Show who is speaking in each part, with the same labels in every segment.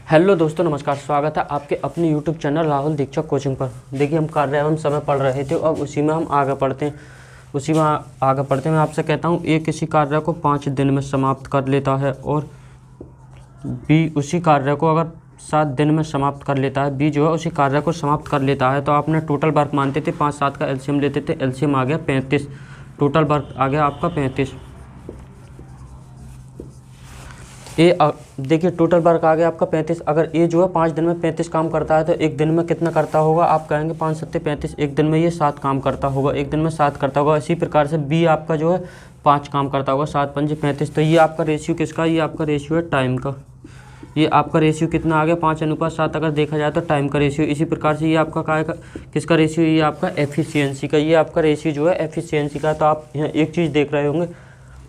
Speaker 1: Hello दोस्तों, नमस्कार। स्वागत है आपके अपने यूट्यूब चैनल राहुल दीक्षक कोचिंग पर। देखिए, हम कार्य एवं समय पढ़ रहे थे और उसी में हम आगे बढ़ते हैं। मैं आपसे कहता हूँ, ए किसी कार्य को 5 दिन में समाप्त कर लेता है और बी उसी कार्य को अगर 7 दिन में समाप्त कर लेता है। बी जो है उसी कार्य को समाप्त कर लेता है। तो आपने टोटल वर्क मानते थे 5, 7 का एलसीएम लेते थे। एलसीएम आ गया 35, टोटल वर्क आ गया आपका 35। देखिए, टोटल वर्क आ गया आपका 35। अगर ए जो है 5 दिन में 35 काम करता है तो एक दिन में कितना करता होगा? आप कहेंगे 5 7 35, एक दिन में ये 7 काम करता होगा, एक दिन में 7 करता होगा। इसी प्रकार से बी आपका जो है 5 काम करता होगा, 7 5 35। तो ये आपका रेशियो किसका? ये आपका रेशियो है टाइम का। ये आपका रेशियो कितना आ गया? 5:7 अगर देखा जाए तो टाइम का रेशियो। इसी प्रकार से ये आपका किसका रेशियो? ये आपका एफिशिएंसी का। ये आपका रेशियो जो है एफिशिएंसी का। तो आप यहाँ एक चीज़ देख रहे होंगे,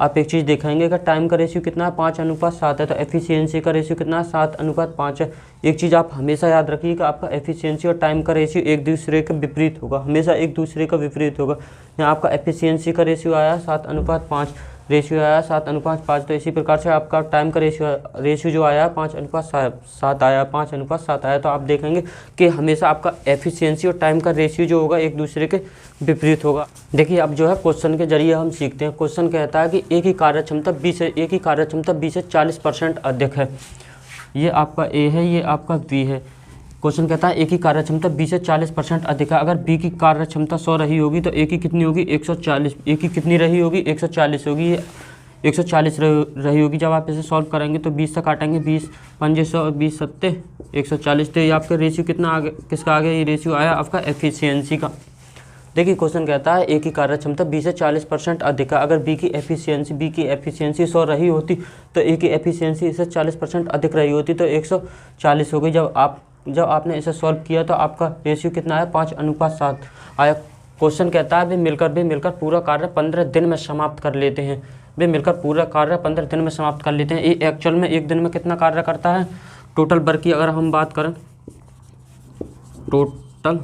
Speaker 1: आप एक चीज़ दिखाएंगे कि टाइम का रेशियो कितना है? 5:7 है। तो एफिशिएंसी का रेशियो कितना है? 7:5 है। एक चीज़ आप हमेशा याद रखिए कि आपका एफिशिएंसी और टाइम का रेशियो एक दूसरे के विपरीत होगा, हमेशा एक दूसरे का विपरीत होगा। यहाँ आपका एफिशिएंसी का रेशियो आया 7:5, रेशियो आया 7:5। तो इसी प्रकार से आपका टाइम का रेशियो जो आया 5:7 आया, 5:7 आया। तो आप देखेंगे कि हमेशा आपका एफिशिएंसी और टाइम का रेशियो जो होगा एक दूसरे के विपरीत होगा। देखिए, अब जो है क्वेश्चन के जरिए हम सीखते हैं। क्वेश्चन कहता है कि एक ही कार्यक्षमता 20 से 40% अधिक है। ये आपका ए है, ये आपका बी है। क्वेश्चन कहता है एक ही कार्यक्षमता 20 से 40% अधिक है। अगर बी की कार्यक्षमता 100 रही होगी तो ए की कितनी होगी? 140। ए की कितनी रही होगी? 140 होगी। ये 140 रही होगी। जब आप इसे सॉल्व करेंगे तो 20 से काटेंगे, 20 5 100 और 20 7 140। तो ये आपका रेशियो कितना आ गया? किसका आ गया? ये रेशियो आया आपका एफिशिएंसी का। देखिए, क्वेश्चन कहता है एक ही कार्यक्षमता 20 से 40% अधिक है। अगर बी की एफिशिएंसी 100 रही होती तो ए की एफिशिएंसी इससे 40% अधिक रही होती, तो 140 हो गई। जब आपने इसे सॉल्व किया तो आपका रेशियो कितना आया? 5:7 आया। क्वेश्चन कहता है वे मिलकर पूरा कार्य 15 दिन में समाप्त कर लेते हैं। वे मिलकर पूरा कार्य 15 दिन में समाप्त कर लेते हैं। ये एक्चुअल में एक दिन में कितना कार्य करता है? टोटल वर्क की अगर हम बात करें, टोटल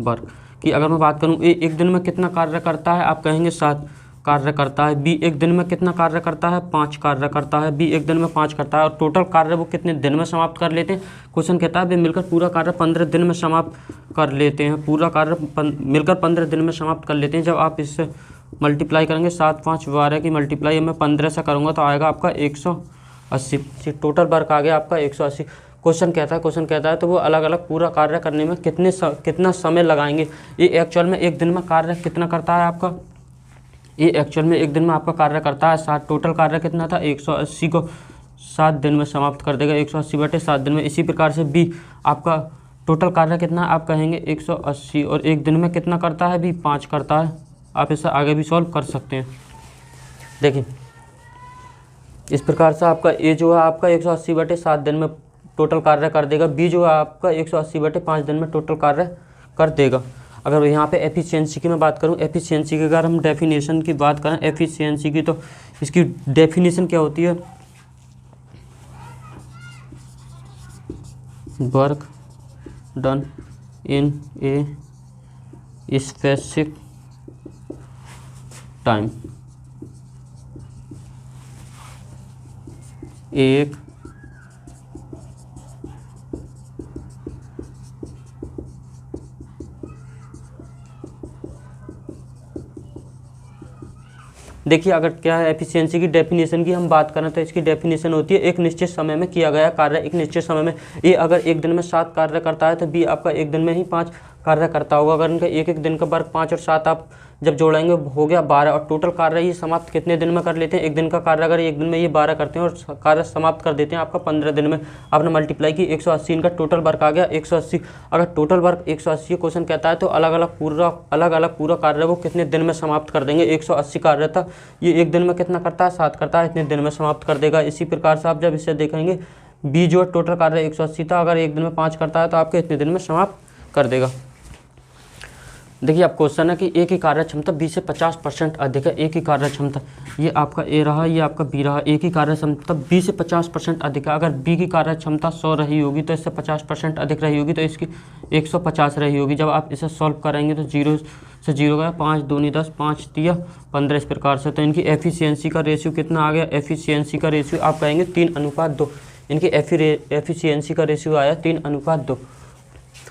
Speaker 1: वर्क की अगर मैं बात करूं, ए एक दिन में कितना कार्य करता है? आप कहेंगे 7 कार्य करता है। बी एक दिन में कितना कार्य करता है? 5 कार्य करता है। बी एक दिन में 5 करता है। और टोटल कार्य वो कितने दिन में समाप्त कर लेते हैं? क्वेश्चन कहता है वे मिलकर पूरा कार्य 15 दिन में समाप्त कर लेते हैं। पूरा कार्य मिलकर 15 दिन में समाप्त कर लेते हैं। जब आप इससे मल्टीप्लाई करेंगे, 7 5 12 की मल्टीप्लाई मैं 15 से करूँगा तो आएगा आपका 180। टोटल वर्क आ गया आपका 180। क्वेश्चन कहता है तो वो अलग अलग पूरा कार्य करने में कितना समय लगाएंगे। ये एक्चुअल में एक दिन में कार्य कितना करता है आपका? ये एक्चुअल में एक दिन में आपका कार्य करता है 7। टोटल कार्य कितना था? 180 को 7 दिन में समाप्त कर देगा, 180/7 दिन में। इसी प्रकार से बी आपका टोटल कार्य कितना? आप कहेंगे 180 और एक दिन में कितना करता है? बी 5 करता है। आप इसे आगे भी सॉल्व कर सकते हैं। देखिए, इस प्रकार से आपका ए जो है आपका 180/7 दिन में टोटल कार्य कर देगा। बी जो है आपका 180/5 दिन में टोटल कार्य कर देगा। अगर यहाँ पे एफिशिएंसी की मैं बात करूँ, एफिशिएंसी की अगर हम डेफिनेशन की बात करें एफिशिएंसी की, तो इसकी डेफिनेशन क्या होती है? Work done in a specific time. एक देखिए, अगर क्या है एफिशिएंसी की डेफिनेशन की हम बात करें तो इसकी डेफिनेशन होती है एक निश्चित समय में किया गया कार्य एक निश्चित समय में। ए अगर एक दिन में 7 कार्य करता है तो बी आपका एक दिन में ही 5 कार्य करता होगा। अगर इनका एक दिन का वर्क 5 और 7 आप जब जोड़ेंगे हो गया 12। और टोटल कार्य ये समाप्त कितने दिन में कर लेते हैं? एक दिन का कार्य अगर एक दिन में ये 12 करते हैं और कार्य समाप्त कर देते हैं आपका 15 दिन में। आपने मल्टीप्लाई की 180, इनका टोटल वर्क आ गया 180। अगर टोटल वर्क 180 क्वेश्चन कहता है तो अलग अलग पूरा कार्य वो कितने दिन में समाप्त कर देंगे? 180 कार्य था, ये एक दिन में कितना करता है? 7 करता है, इतने दिन में समाप्त कर देगा। इसी प्रकार से आप जब इसे देखेंगे, बी जो टोटल कार्य 180 था, अगर एक दिन में 5 करता है तो आपके इतने दिन में समाप्त कर देगा। देखिए, अब क्वेश्चन है कि ए की कार्यक्षमता 20 से 50% अधिक है। ए की कार्यक्षमता, ये आपका ए रहा, ये आपका बी रहा। ए की कार्यक्षमता 20 से 50% अधिक है। अगर बी की कार्यक्षमता 100 रही होगी तो इससे 50% अधिक रही होगी, तो इसकी 150 रही होगी। जब आप इसे सॉल्व करेंगे तो 0 से 0 गया, 5 दूनी 10, 5 तिया 15 इस प्रकार से। तो इनकी एफिशिएंसी का रेशियो कितना आ गया? एफिशिएंसी का रेशियो आप कहेंगे 3:2। इनकी एफिशिएंसी का रेशियो आया 3:2।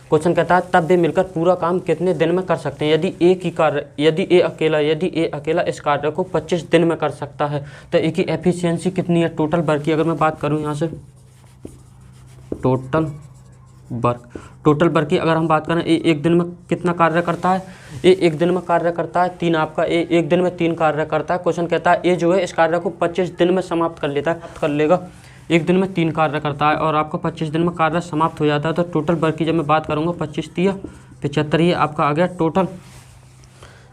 Speaker 1: क्वेश्चन कहता है तब वे मिलकर पूरा काम कितने दिन में कर सकते हैं। यदि ए अकेला इस कार्य को 25 दिन में कर सकता है तो ए की एफिशिएंसी कितनी है टोटल वर्क की। अगर मैं बात करूं यहाँ से टोटल वर्क की अगर हम बात करें, ए एक दिन में कितना कार्य करता है, ए एक दिन में कार्य करता है 3, आपका ए एक दिन में 3 कार्य करता है। क्वेश्चन कहता है ए जो है इस कार्य को 25 दिन में समाप्त कर लेगा। एक दिन में 3 कार्य करता है और आपका 25 दिन में कार्य समाप्त हो जाता है। तो टोटल वर्क की जब मैं बात करूँगा 25 × 75, ये आपका आ गया टोटल,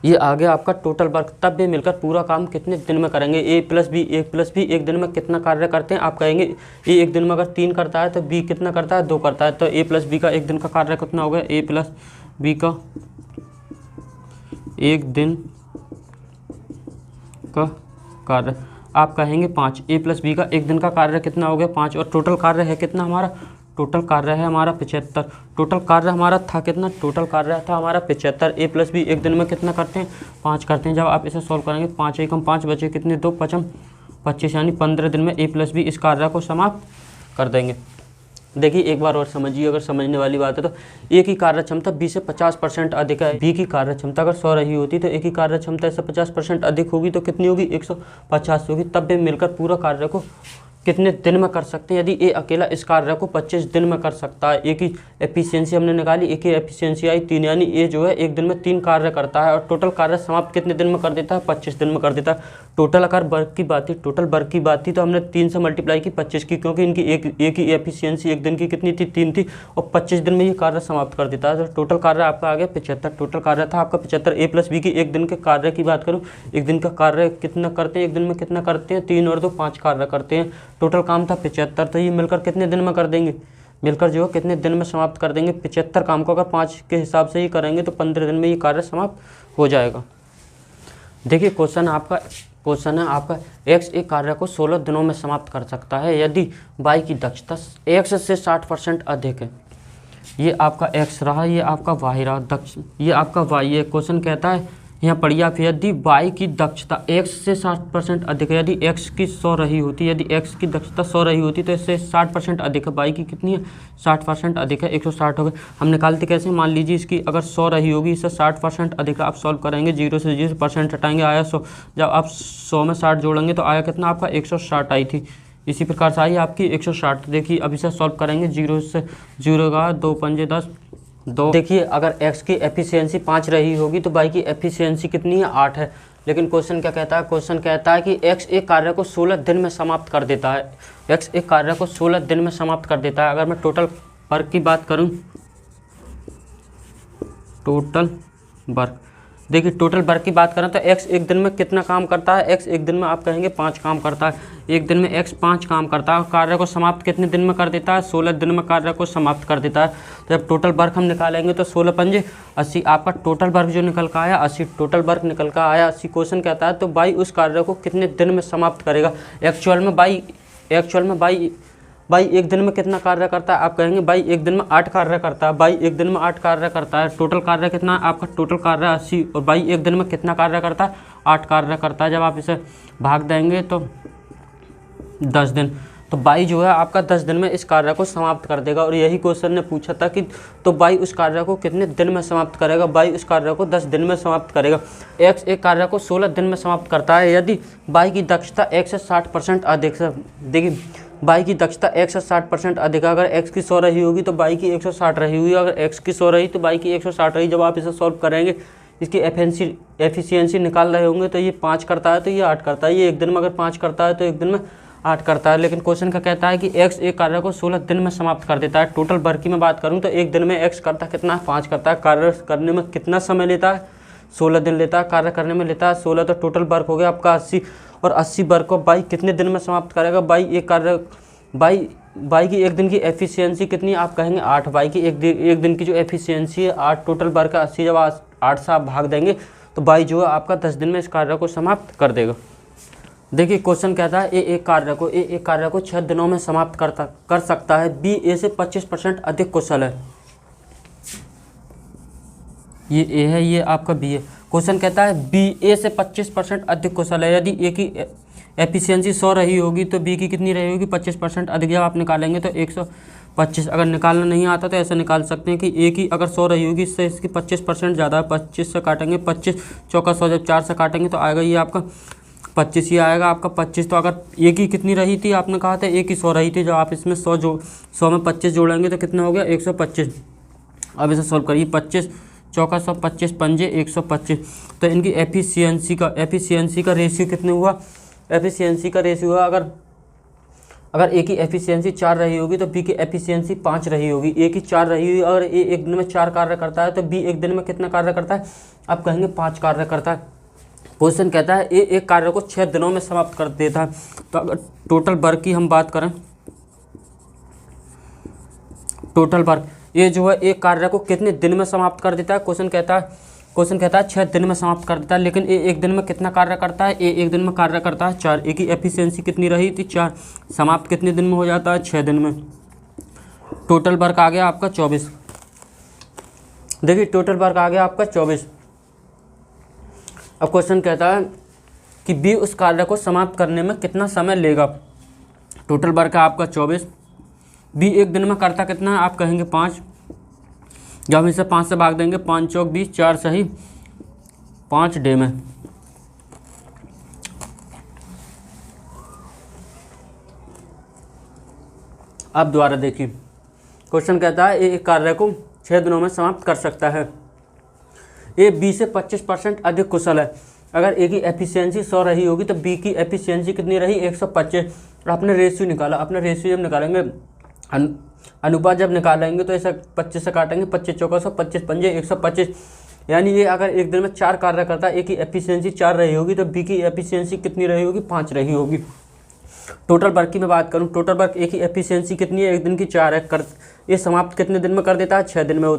Speaker 1: ये आ गया आपका टोटल वर्क। तब वे मिलकर पूरा काम कितने दिन में करेंगे। ए प्लस बी एक दिन में कितना कार्य करते हैं। आप कहेंगे ए एक दिन में अगर 3 करता है तो बी कितना करता है, 2 करता है। तो ए प्लस बी का एक दिन का कार्य कितना हो गया, ए प्लस बी का एक दिन का कार्य आप कहेंगे 5। ए प्लस बी का एक दिन का कार्य कितना हो गया, 5। और टोटल कार्य है कितना हमारा, टोटल कार्य है हमारा 75। टोटल कार्य हमारा था कितना, टोटल कार्य था हमारा 75। ए प्लस बी एक दिन में कितना करते हैं, 5 करते हैं। जब आप इसे सॉल्व करेंगे 5 एकम 5 बचे कितने, 2 5 25, यानी 15 दिन में ए प्लस बी इस कार्य को समाप्त कर देंगे। देखिए एक बार और समझिए, अगर समझने वाली बात है तो ए की कार्य क्षमता बी से 50% अधिक है। बी की कार्य क्षमता अगर 100 रही होती तो ए की कार्य क्षमता इससे 50% अधिक होगी तो कितनी होगी, 150 होगी। तब वे मिलकर पूरा कार्य को कितने दिन में कर सकते हैं। यदि ए अकेला इस कार्य को 25 दिन में कर सकता है। ए की एफिशिएंसी हमने निकाली, ए की एफिशिएंसी आई 3, यानी ए जो है एक दिन में 3 कार्य करता है और टोटल कार्य समाप्त कितने दिन में कर देता है, 25 दिन में कर देता है। टोटल अगर वर्क की बात थी, टोटल वर्क की बात थी तो हमने 3 से मल्टीप्लाई की 25 की, क्योंकि इनकी ए की एफिशिएंसी एक दिन की कितनी थी, 3 थी और 25 दिन में ये कार्य समाप्त कर देता है। तो टोटल कार्य आपका आ गया 75। टोटल कार्य था आपका 75। ए प्लस बी की एक दिन के कार्य की बात करूँ, एक दिन का कार्य कितना करते हैं, एक दिन में कितना करते हैं, 3 और 2 5 कार्य करते हैं। टोटल काम था 75। तो ये मिलकर कितने दिन में कर देंगे, मिलकर जो है कितने दिन में समाप्त कर देंगे। 75 काम को अगर 5 के हिसाब से ही करेंगे तो 15 दिन में ये कार्य समाप्त हो जाएगा। देखिए क्वेश्चन है आपका एक्स एक कार्य को 16 दिनों में समाप्त कर सकता है यदि वाई की दक्षता एक्स से 60% अधिक है। ये आपका एक्स रहा, ये आपका वाई रहा, ये आपका वाई है। क्वेश्चन कहता है यहाँ पढ़िए आप, यदि वाई की दक्षता x से 60% अधिक है। यदि x की 100 रही होती, यदि x की दक्षता 100 रही होती तो इससे 60% अधिक है। y की कितनी है, 60% अधिक है, 160 हो गए। हम निकालते कैसे, मान लीजिए इसकी अगर 100 रही होगी, इससे 60% अधिक है। आप सॉल्व करेंगे, 0 से 0% हटाएंगे, आया 100। जब आप 100 में 60 जोड़ेंगे तो आया कितना आपका, 160 आई थी। इसी प्रकार से आई आपकी 160। देखिए अब इसे सॉल्व करेंगे, 0 से 0 का 2 पंजे 10 2। देखिए अगर x की एफिशिएंसी 5 रही होगी तो y की एफिशिएंसी कितनी है, 8 है। लेकिन क्वेश्चन क्या कहता है, क्वेश्चन कहता है कि x एक कार्य को 16 दिन में समाप्त कर देता है। x एक कार्य को 16 दिन में समाप्त कर देता है। अगर मैं टोटल वर्क की बात करूं, टोटल वर्क, देखिए टोटल वर्क की बात करें तो x एक दिन में कितना काम करता है, x एक दिन में आप कहेंगे 5 काम करता है। एक दिन में x 5 काम करता है। कार्य को समाप्त कितने दिन में कर देता है, 16 दिन में कार्य को समाप्त कर देता है। तो जब टोटल वर्क हम निकालेंगे तो 16 पंजे 80, आपका टोटल वर्क जो निकल का आया 80, टोटल वर्क निकल का आया 80। क्वेश्चन कहता है तो बाई उस कार्य को कितने दिन में समाप्त करेगा। एक्चुअल में बाई एक दिन में कितना कार्य करता है, आप कहेंगे बाई एक दिन में 8 कार्य करता है। बाई एक दिन में 8 कार्य करता है। टोटल कार्य कितना है आपका, टोटल कार्य 80 और बाई एक दिन में कितना कार्य करता है, 8 कार्य करता है। जब आप इसे भाग देंगे तो 10 दिन, तो बाई जो है आपका 10 दिन में इस कार्य को समाप्त कर देगा। और यही क्वेश्चन ने पूछा था कि तो बाई उस कार्य को कितने दिन में समाप्त करेगा। बाई उस कार्य को 10 दिन में समाप्त करेगा। एक्स एक कार्य को 16 दिन में समाप्त करता है यदि बाई की दक्षता x से 60% अधिक है। देखिए बाई की दक्षता x से 60% अधिक है। अगर x की 100 रही होगी तो बाई की 160 रही हुई, अगर x की 100 रही तो बाई की 160 रही। जब आप इसे सॉल्व करेंगे, इसकी एफिशिएंसी निकाल रहे होंगे तो ये 5 करता है तो ये 8 करता है। ये एक दिन में अगर 5 करता है तो एक दिन में 8 करता है। लेकिन क्वेश्चन का कहता है कि x एक कार्य को 16 दिन में समाप्त कर देता है। टोटल वर्क की मैं बात करूं तो एक दिन में x करता कितना, 5 करता है। कार्य करने में कितना समय लेता है, 16 दिन लेता है। कार्य करने में लेता है 16, तो टोटल वर्क हो गया आपका 80। और 80 वर्क को बाई कितने दिन में समाप्त करेगा। बाई एक कार्य बाई की एक दिन की एफिशिएंसी कितनी, आप कहेंगे 8। बाई की एक दिन की जो एफिशिएंसी है 8, टोटल वर्क का 80। जब 8 से आप भाग देंगे तो बाई जो है आपका 10 दिन में इस कार्य को समाप्त कर देगा। देखिए क्वेश्चन कहता है ए एक कार्य को 6 दिनों में समाप्त कर सकता है। बी ए से 25% अधिक कुशल है। ये ए है, ये आपका बी है। क्वेश्चन कहता है बी ए से 25% अधिक कुशल है। यदि एफिशिएंसी 100 रही होगी तो बी की कितनी रही होगी 25% अधिक। जब आप निकालेंगे तो 125। अगर निकालना नहीं आता तो ऐसा निकाल सकते हैं कि ए की अगर 100 रही होगी इससे इसकी 25% ज़्यादा है। 25 से काटेंगे 25 चौका 100, जब 4 से काटेंगे तो आएगा ये आपका 25 ही आएगा आपका 25। तो अगर ए की कितनी रही थी, आपने कहा था ए की 100 रही थी, जब आप इसमें 100 में 25 जोड़ेंगे तो कितना हो गया 125। अब इसे सॉल्व करिए, 25 चौका 100, 25 पंजे 125। तो इनकी एफिशिएंसी का रेशियो कितने हुआ, एफिशिएंसी का रेशियो हुआ, अगर ए की एफिशिएंसी 4 रही होगी तो बी की एफिशिएंसी 5 रही होगी। ए की 4 रही हुई, अगर ए एक दिन में 4 कार्य करता है तो बी एक दिन में कितना कार्य करता है, आप कहेंगे 5 कार्य करता है। क्वेश्चन कहता है ए एक कार्य को 6 दिनों में समाप्त कर देता है। तो अगर टोटल वर्क की हम बात करें, टोटल वर्क ये जो है एक कार्य को कितने दिन में समाप्त कर देता है, क्वेश्चन कहता है 6 दिन में समाप्त कर देता है। लेकिन ए एक दिन में कितना कार्य करता है, ए एक दिन में कार्य करता है 4। ए की एफिशिएंसी कितनी रही थी 4, समाप्त कितने दिन में हो जाता है 6 दिन में। टोटल वर्क आ गया आपका 24। देखिए टोटल वर्क आ गया आपका 24। अब क्वेश्चन कहता है कि बी उस कार्य को समाप्त करने में कितना समय लेगा। टोटल वर्क है आपका 24। बी एक दिन में करता कितना है, आप कहेंगे 5। जब हम इसे 5 से भाग देंगे, 5 चौक 20, 4 सही 5 डे में। अब दोबारा देखिए, क्वेश्चन कहता है एक कार्य को 6 दिनों में समाप्त कर सकता है। ए बी से 25% अधिक कुशल है। अगर ए की एफिशिएंसी 100 रही होगी तो बी की एफिशिएंसी कितनी रही 125। आपने रेशियो निकाला, अपने रेशियो जब निकालेंगे अनुपात जब निकालेंगे तो ऐसा 25 से काटेंगे, 25 चौका 100, 25 पंजे 125। यानी ये अगर एक दिन में 4 कार्य करता है, ए की एफिशिएंसी 4 रही होगी तो बी की एफिशिएंसी कितनी रही होगी 5 रही होगी। टोटल वर्क की मैं बात करूं, टोटल वर्क ए की एफिशिएंसी कितनी है, एक दिन की 4 है। ये समाप्त कितने दिन में कर देता है 6 दिन में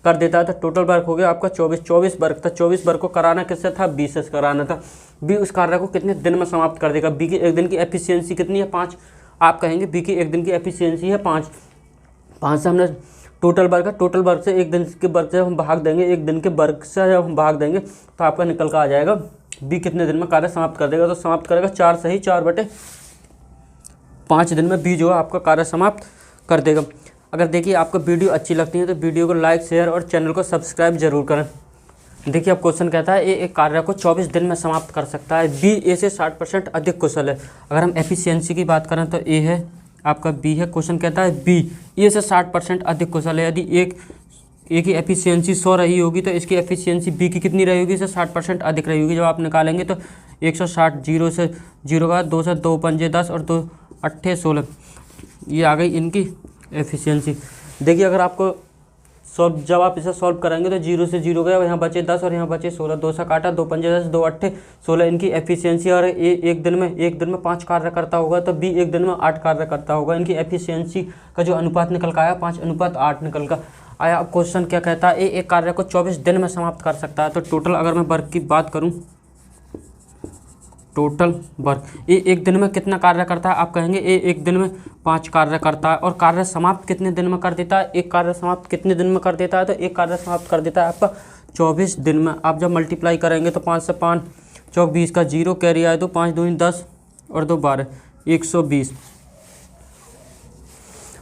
Speaker 1: कर देता है। तो टोटल वर्क हो गया आपका 24 वर्क था। 24 वर्क को कराना किससे था, बी से कराना था। बी उस कार्य को कितने दिन में समाप्त कर देगा। बी की एक दिन की एफिशिएंसी कितनी है 5, आप कहेंगे बी की एक दिन की एफिशिएंसी है 5 से हमने टोटल वर्क है, टोटल वर्क से एक दिन के वर्क से हम भाग देंगे, एक दिन के वर्क से जब हम भाग देंगे तो आपका निकल कर आ जाएगा बी कितने दिन में कार्य समाप्त कर देगा। तो समाप्त करेगा 4 सही 4/5 दिन में बी जो है आपका कार्य समाप्त कर देगा। अगर देखिए आपको वीडियो अच्छी लगती है तो वीडियो को लाइक शेयर और चैनल को सब्सक्राइब जरूर करें। देखिए अब क्वेश्चन कहता है ए एक कार्य को 24 दिन में समाप्त कर सकता है। बी ए से 60% अधिक कुशल है। अगर हम एफिशिएंसी की बात करें तो ए है आपका, बी है। क्वेश्चन कहता है बी ए से 60% अधिक कुशल है। यदि ए की एफिशिएंसी 100 रही होगी तो इसकी एफिशिएंसी बी की कितनी रही होगी, इससे 60% अधिक रही होगी। जब आप निकालेंगे तो 160, 0 से 0 का 2 से 2 पंजे 10 और 2 अट्ठे 16, ये आ गई इनकी एफिशिएंसी। देखिए अगर आपको जब आप इसे सॉल्व करेंगे तो 0 से 0 गया, यहाँ बचे 10 और यहाँ बचे 16, 2 से काटा 2 पंजे 10, 2 अट्ठे 16 इनकी एफिशिएंसी। और एक दिन में 5 कार्य करता होगा तो बी एक दिन में 8 कार्य करता होगा। इनकी एफिशिएंसी का जो अनुपात निकल का आया 5:8 निकल का आया। अब क्वेश्चन क्या कहता है, एक कार्य को 24 दिन में समाप्त कर सकता है। तो टोटल अगर मैं वर्क की बात करूँ, टोटल वर्क ए एक दिन में कितना कार्य करता है, आप कहेंगे ए एक दिन में 5 कार्य करता है। और कार्य समाप्त कितने दिन में कर देता है, एक कार्य समाप्त कितने दिन में कर देता है, तो एक कार्य समाप्त कर देता है आपका 24 दिन में। आप जब मल्टीप्लाई करेंगे तो 5 से 5 चौक 20 का 0 कैरी आए तो 5 दूनी 10 और 2 12 120।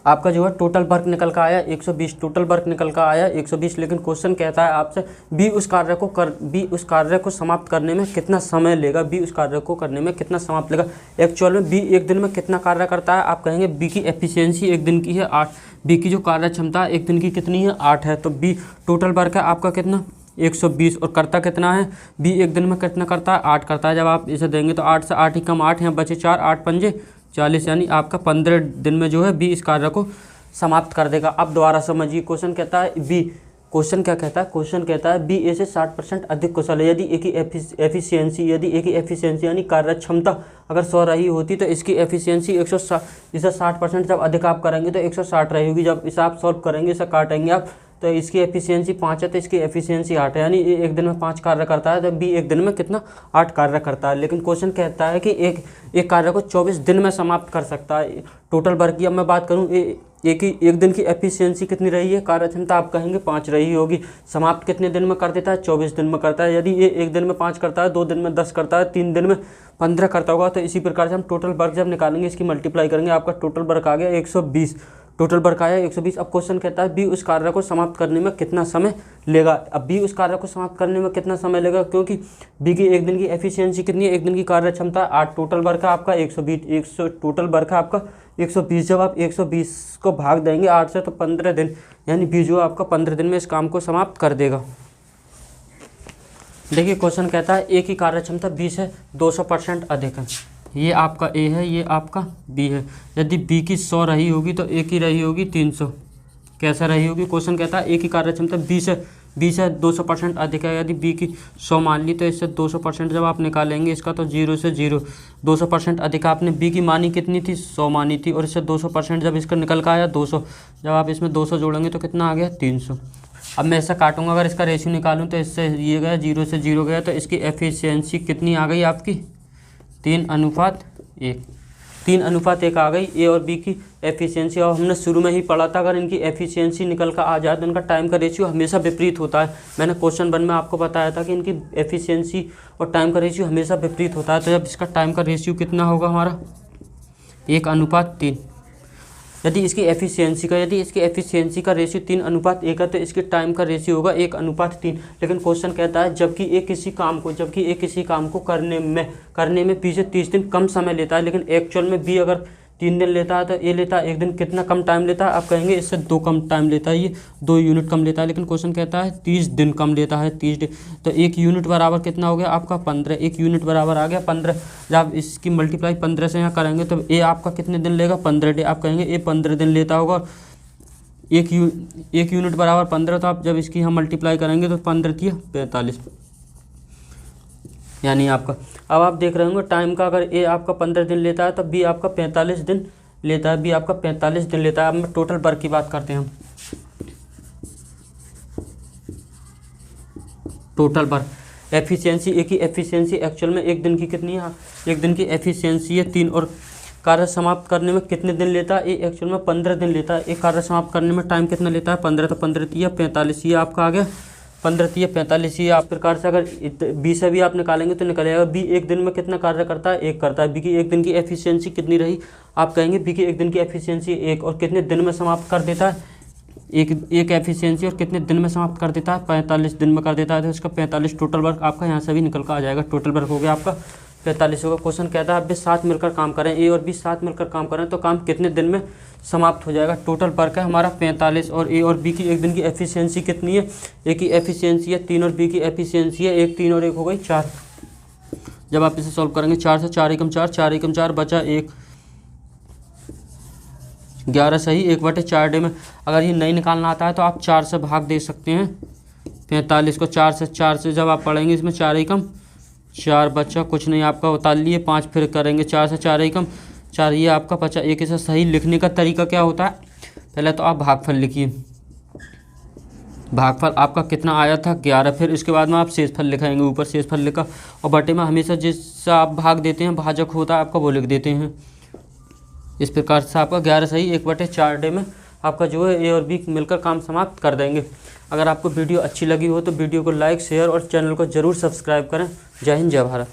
Speaker 1: आपका जो है टोटल वर्क निकल का आया 120, टोटल वर्क निकल का आया 120। लेकिन क्वेश्चन कहता है आपसे बी उस कार्य को समाप्त करने में कितना समय लेगा, बी उस कार्य को करने में कितना समाप्त लेगा। एक्चुअल में बी एक दिन में कितना कार्य करता है, आप कहेंगे बी की एफिशिएंसी एक दिन की है 8, बी की जो कार्य क्षमता एक दिन की कितनी है 8 है। तो बी टोटल वर्क है आपका कितना 120 और करता कितना है, बी एक दिन में कितना करता है 8 करता है। जब आप इसे देंगे तो 8 से 8 ही कम 8, यहाँ बचे 4, 8 पंजे 40, यानी आपका 15 दिन में जो है बी इस कार्य को समाप्त कर देगा। अब दोबारा समझिए, क्वेश्चन कहता है बी, क्वेश्चन क्या कहता है, क्वेश्चन कहता है बी ए से 60% अधिक कुशल है। यदि ए की एफिशिएंसी यानी कार्य क्षमता अगर 100 रही होती तो इसकी एफिशिएंसी 160, इसे 60% जब अधिक आप करेंगे तो 160 रही होगी। जब इसे आप सॉल्व करेंगे, इसे काटेंगे आप, तो इसकी एफिशिएंसी 5 है तो इसकी एफिशिएंसी 8 है। यानी ए एक दिन में 5 कार्य करता है तो बी एक दिन में कितना 8 कार्य करता है। लेकिन क्वेश्चन कहता है कि एक कार्य को 24 दिन में समाप्त कर सकता है। टोटल वर्क की अब मैं बात करूँ, एक दिन की एफिशिएंसी कितनी रही है, कार्य क्षमता आप कहेंगे 5 रही होगी। समाप्त कितने दिन में कर देता है, 24 दिन में करता है। यदि ये एक दिन में 5 करता है, 2 दिन में 10 करता है, 3 दिन में 15 करता होगा, तो इसी प्रकार से हम टोटल वर्क जब निकालेंगे इसकी मल्टीप्लाई करेंगे, आपका टोटल वर्क आ गया 120। टोटल वर्क आया 120। अब क्वेश्चन कहता है बी उस कार्य को समाप्त करने में कितना समय लेगा। अब बी उस कार्य को समाप्त करने में कितना समय लेगा, क्योंकि बी की एक दिन की एफिशिएंसी कितनी है, एक दिन की कार्य क्षमता 8, टोटल वर्क है आपका 120, टोटल वर्क है आपका 120। जब आप 120 को भाग देंगे 8 से तो 15 दिन, यानी बी जो आपका 15 दिन में इस काम को समाप्त कर देगा। देखिए क्वेश्चन कहता है ए की कार्य क्षमता 20 है, 200% अधिक है। ये आपका ए है, ये आपका बी है। यदि बी की 100 रही होगी तो ए की रही होगी 300। कैसा रही होगी, क्वेश्चन कहता है ए की कार्य क्षमता 20 है, 200% अधिक है। यदि बी की 100 मान ली तो इससे 200% जब आप निकालेंगे इसका तो 0 से 0, 200% अधिक। आपने बी की मानी कितनी थी, 100 मानी थी, और इससे 200% जब इसका निकल का आया 200, जब आप इसमें 200 जोड़ेंगे तो कितना आ गया 300। अब मैं ऐसा काटूंगा, अगर इसका रेशियो निकालूं तो इससे ये गया 0 से 0 गया, तो इसकी एफिशिएंसी कितनी आ गई आपकी 3:1। 3:1 आ गई ए और बी की एफिशिएंसी। और हमने शुरू में ही पढ़ा था अगर इनकी एफिशिएंसी निकल कर आ जाए तो इनका टाइम का रेशियो हमेशा विपरीत होता है। मैंने क्वेश्चन 1 में आपको बताया था कि इनकी एफिशिएंसी और टाइम का रेशियो हमेशा विपरीत होता है। तो जब इसका टाइम का रेशियो कितना होगा हमारा 1:3। यदि इसकी एफिशिएंसी का रेशियो 3:1 है तो इसके टाइम का रेशियो होगा 1:3। लेकिन क्वेश्चन कहता है जबकि एक किसी काम को करने में बी से 30 दिन कम समय लेता है, लेकिन एक्चुअल में बी अगर 3 दिन लेता है तो ए लेता है 1 दिन। कितना कम टाइम लेता है, आप कहेंगे इससे 2 कम टाइम लेता है, ये 2 यूनिट कम लेता है। लेकिन क्वेश्चन कहता है 30 दिन कम लेता है, 30 दिन। तो 1 यूनिट बराबर कितना हो गया आपका 15। 1 यूनिट बराबर आ गया 15। जब आप इसकी मल्टीप्लाई 15 से यहाँ करेंगे तो ए आपका कितने दिन लेगा 15 डे। आप कहेंगे ए 15 दिन लेता होगा। 1 यूनिट बराबर 15, तो आप जब इसकी यहाँ मल्टीप्लाई करेंगे तो 15 45, यानी आपका। अब आप देख रहे होंगे टाइम का, अगर ए आपका 15 दिन लेता है तो बी आपका 45 दिन लेता है। बी आपका 45 दिन लेता है। अब मैं टोटल वर्क की बात करते हैं हम। टोटल वर्क एफिशिएंसी, ए की एफिशिएंसी एक्चुअल में एक दिन की कितनी है, एक दिन की एफिशिएंसी है 3। और कार्य समाप्त करने में कितने दिन लेता है, ए एक्चुअल में 15 दिन लेता है। एक कार्य समाप्त करने में टाइम कितना लेता है 15, तो 15 45, ये आपका आ गया 15 45। ये आप प्रकार से अगर बी से भी आप निकालेंगे तो निकल जाएगा। बी एक दिन में कितना कार्य करता है, 1 करता है। बी की एक दिन की एफिशिएंसी कितनी रही, आप कहेंगे बी की एक दिन की एफिशिएंसी 1, और कितने दिन में समाप्त कर देता है, एक एफिशिएंसी, और कितने दिन में समाप्त कर देता है 45 दिन में कर देता है। तो इसका 45 टोटल वर्क आपका यहाँ से भी निकल कर आ जाएगा। टोटल वर्क हो गया आपका 45 होगा। क्वेश्चन कहता है अब भी साथ मिलकर काम करें, ए और बी साथ मिलकर काम करें तो काम कितने दिन में समाप्त हो जाएगा। टोटल वर्क है हमारा 45, और ए और बी की एक दिन की एफिशिएंसी कितनी है, ए की एफिशिएंसी है 3 और बी की एफिशिएंसी है 1, 3 और 1 हो गई 4। जब आप इसे सॉल्व करेंगे 4 से 4 एकम 4, 4 एकम 4 बचा 1, 11 सही 1/4 डे में। अगर ये नहीं निकालना आता है तो आप 4 से भाग दे सकते हैं 45 को। 4 से जब आप पढ़ेंगे इसमें 4 एकम 4 बच्चा कुछ नहीं आपका उतार लिए 5, फिर करेंगे 4 से 4 एकम 4, ये आपका 50। एक इसे सही लिखने का तरीका क्या होता है, पहले तो आप भागफल लिखिए। भागफल आपका कितना आया था 11, फिर इसके बाद में आप शेषफल लिखाएंगे, ऊपर शेषफल लिखा, और बटे में हमेशा जिससे आप भाग देते हैं भाजक होता है आपका वो लिख देते हैं। इस प्रकार से आपका 11 सही 1/4 डे में आपका जो है ए और बी मिलकर काम समाप्त कर देंगे। अगर आपको वीडियो अच्छी लगी हो तो वीडियो को लाइक, शेयर और चैनल को ज़रूर सब्सक्राइब करें। जय हिंद, जय भारत।